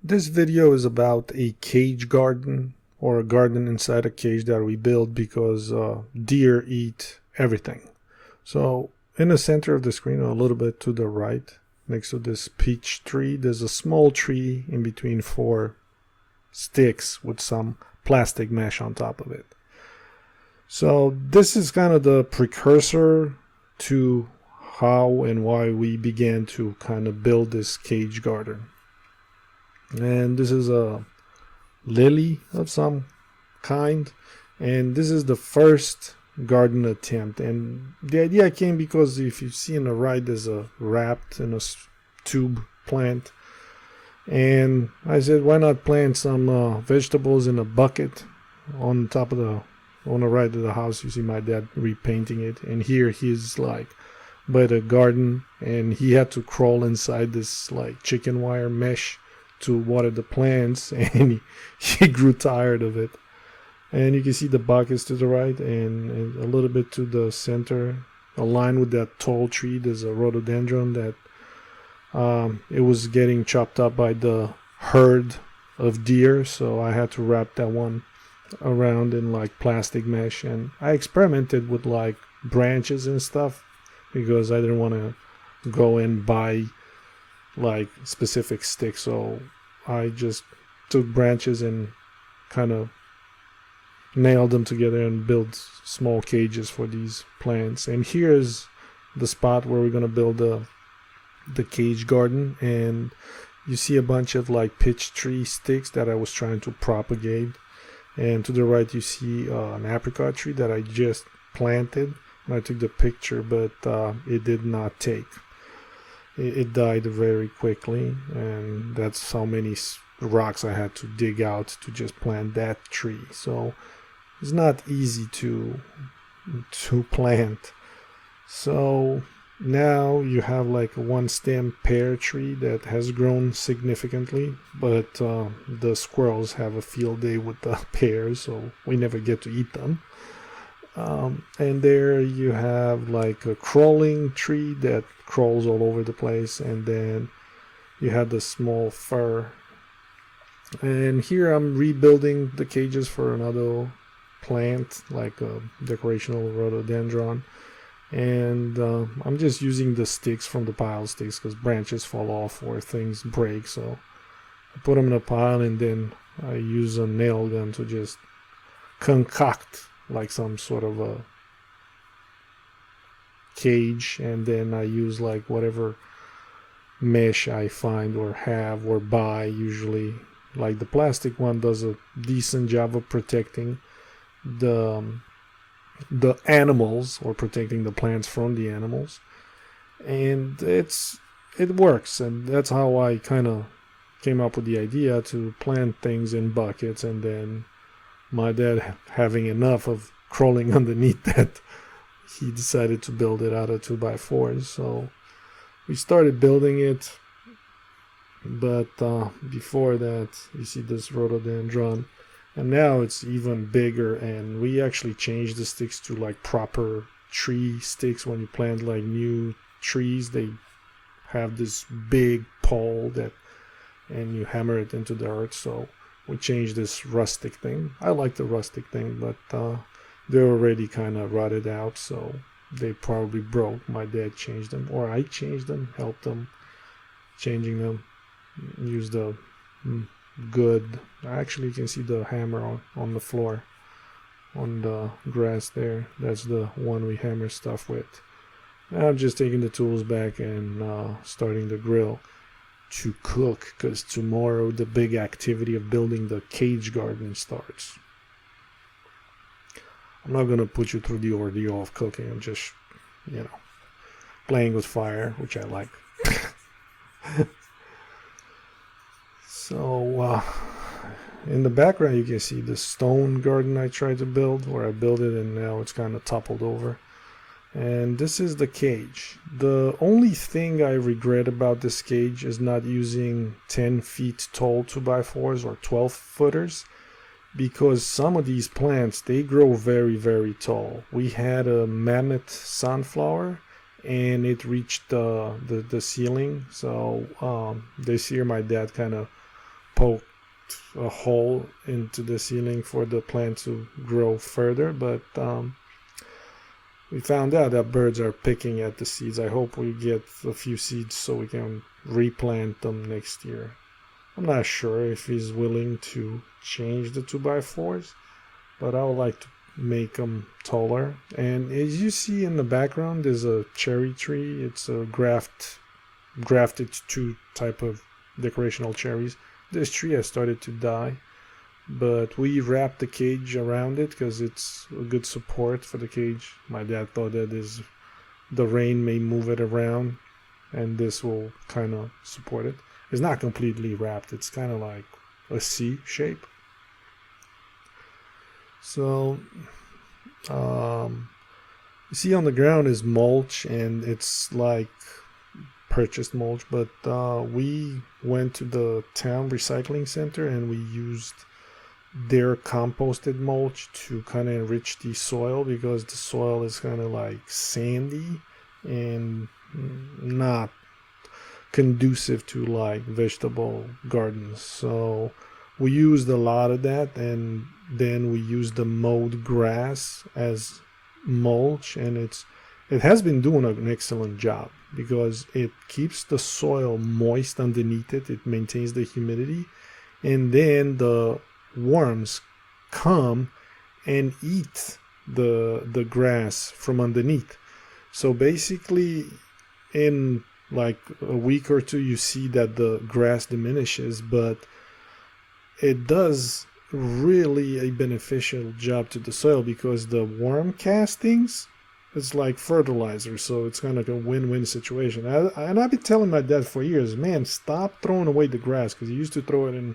This video is about a cage garden, or a garden inside a cage that we built because deer eat everything. So in the center of the screen, a little bit to the right, next to this peach tree, there's a small tree in between four sticks with some plastic mesh on top of it. So this is kind of the precursor to how and why we began to kind of build this cage garden. And this is a lily of some kind, and this is the first garden attempt. And the idea came because if you see on the right, there's a wrapped in a tube plant, and I said, why not plant some vegetables in a bucket on top of on the right of the house. You see my dad repainting it, and here he's like by the garden, and he had to crawl inside this like chicken wire mesh to water the plants, and he grew tired of it. And you can see the buckets to the right, and a little bit to the center, aligned with that tall tree, there's a rhododendron that it was getting chopped up by the herd of deer, so I had to wrap that one around in like plastic mesh. And I experimented with like branches and stuff because I didn't want to go and buy like specific sticks, so I just took branches and kind of nailed them together and built small cages for these plants. And here's the spot where we're going to build the cage garden, and you see a bunch of like peach tree sticks that I was trying to propagate. And to the right you see an apricot tree that I just planted, and I took the picture, but it did not take. It died very quickly, and that's how many rocks I had to dig out to just plant that tree. So it's not easy to plant. So now you have like a one stem pear tree that has grown significantly, but the squirrels have a field day with the pears, so we never get to eat them. And there you have like a crawling tree that crawls all over the place, and then you have the small fir. And here I'm rebuilding the cages for another plant, like a decorational rhododendron. And I'm just using the sticks from the pile sticks because branches fall off or things break. So I put them in a pile, and then I use a nail gun to just concoct like some sort of a cage, and then I use like whatever mesh I find or have or buy. Usually like the plastic one does a decent job of protecting the animals, or protecting the plants from the animals, and it works. And that's how I kind of came up with the idea to plant things in buckets. And then my dad, having enough of crawling underneath that, he decided to build it out of 2x4s. So we started building it, but before that you see this rhododendron, and now it's even bigger. And we actually changed the sticks to like proper tree sticks. When you plant like new trees, they have this big pole that, and you hammer it into the earth. So we changed this rustic thing. I like the rustic thing, but they're already kind of rotted out, so they probably broke. My dad changed them, or I changed them, helped them changing them. Use the good. Actually, you can see the hammer on the floor, on the grass there. That's the one we hammer stuff with. Now I'm just taking the tools back and starting the grill to cook, because tomorrow the big activity of building the cage garden starts. I'm not going to put you through the ordeal of cooking. I'm just, playing with fire, which I like. So in the background you can see the stone garden I tried to build, or I built it and now it's kind of toppled over. And this is the cage. The only thing I regret about this cage is not using 10 feet tall 2x4s or 12 footers, because some of these plants, they grow very, very tall. We had a mammoth sunflower, and it reached the ceiling. So this year my dad kind of poked a hole into the ceiling for the plant to grow further, but we found out that birds are picking at the seeds. I hope we get a few seeds so we can replant them next year. I'm not sure if he's willing to change the 2x4s, but I would like to make them taller. And as you see in the background, there's a cherry tree. It's a grafted to type of decorational cherries. This tree has started to die, but we wrapped the cage around it because it's a good support for the cage. My dad thought that the rain may move it around, and this will kind of support it. It's not completely wrapped. It's kind of like a C shape. So you see on the ground is mulch, and it's like purchased mulch, but we went to the town recycling center and we used their composted mulch to kind of enrich the soil, because the soil is kind of like sandy and not conducive to like vegetable gardens. So we used a lot of that, and then we used the mowed grass as mulch, and it has been doing an excellent job because it keeps the soil moist underneath it. It maintains the humidity, and then the worms come and eat the grass from underneath. So basically in like a week or two you see that the grass diminishes, but it does really a beneficial job to the soil because the worm castings, it's like fertilizer, so it's kind of like a win-win situation. And I've been telling my dad for years, man, stop throwing away the grass, because he used to throw it in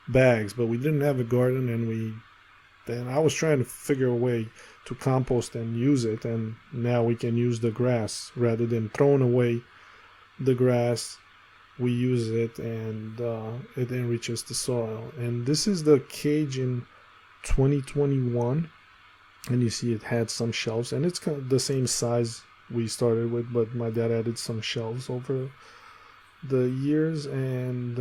bags, but we didn't have a garden, and I was trying to figure a way to compost and use it, and now we can use the grass rather than throwing away the grass. We use it, and it enriches the soil. And this is the cage in 2021. And you see it had some shelves, and it's kind of the same size we started with, but my dad added some shelves over the years. And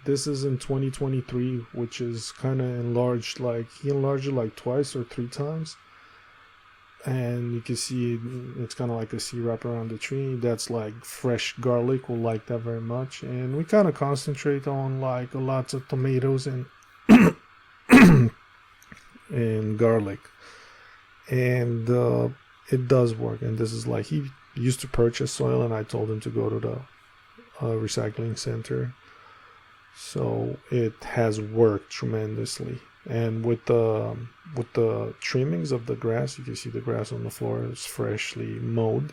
this is in 2023, which is kind of enlarged, like he enlarged it like twice or three times. And you can see it's kind of like a C wrap around the tree. That's like fresh garlic. We'll like that very much. And we kind of concentrate on like lots of tomatoes and and garlic. And it does work. And this is like, he used to purchase soil, and I told him to go to the recycling center. So it has worked tremendously. And with the trimmings of the grass, you can see the grass on the floor is freshly mowed.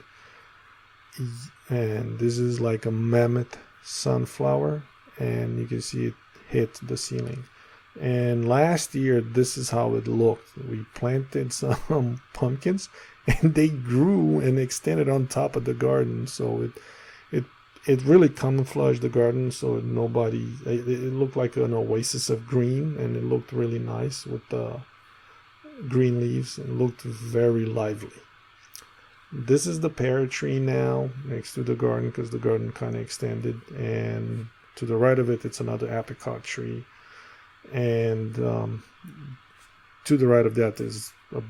And this is like a mammoth sunflower, and you can see it hit the ceiling. And last year, this is how it looked. We planted some pumpkins, and they grew and extended on top of the garden. So it really camouflaged the garden, so it looked like an oasis of green, and it looked really nice with the green leaves. It looked very lively. This is the pear tree now next to the garden, because the garden kind of extended, and to the right of it, it's another apricot tree. And to the right of that is a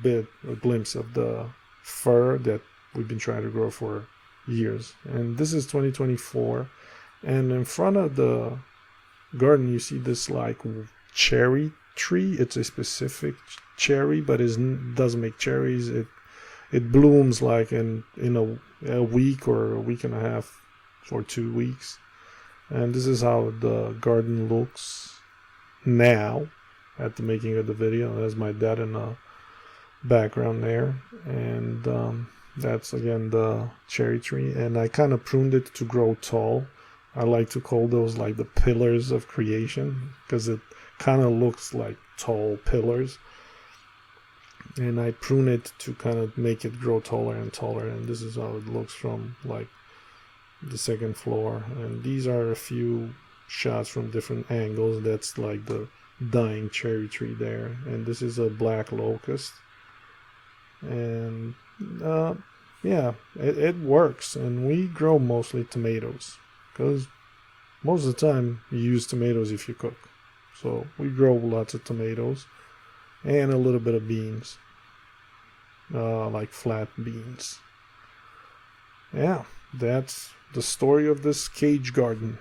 glimpse of the fir that we've been trying to grow for years. And this is 2024, and in front of the garden you see this like cherry tree. It's a specific cherry, but it doesn't make cherries. It blooms like in a week or a week and a half or 2 weeks. And this is how the garden looks now at the making of the video. There's my dad in the background there, and that's again the cherry tree. And I kind of pruned it to grow tall. I like to call those like the pillars of creation, because it kind of looks like tall pillars. And I prune it to kind of make it grow taller and taller. And this is how it looks from like the second floor. And these are a few shots from different angles. That's like the dying cherry tree there. And this is a black locust. And yeah, it works. And we grow mostly tomatoes, because most of the time you use tomatoes if you cook. So we grow lots of tomatoes and a little bit of beans, like flat beans. Yeah, that's the story of this cage garden.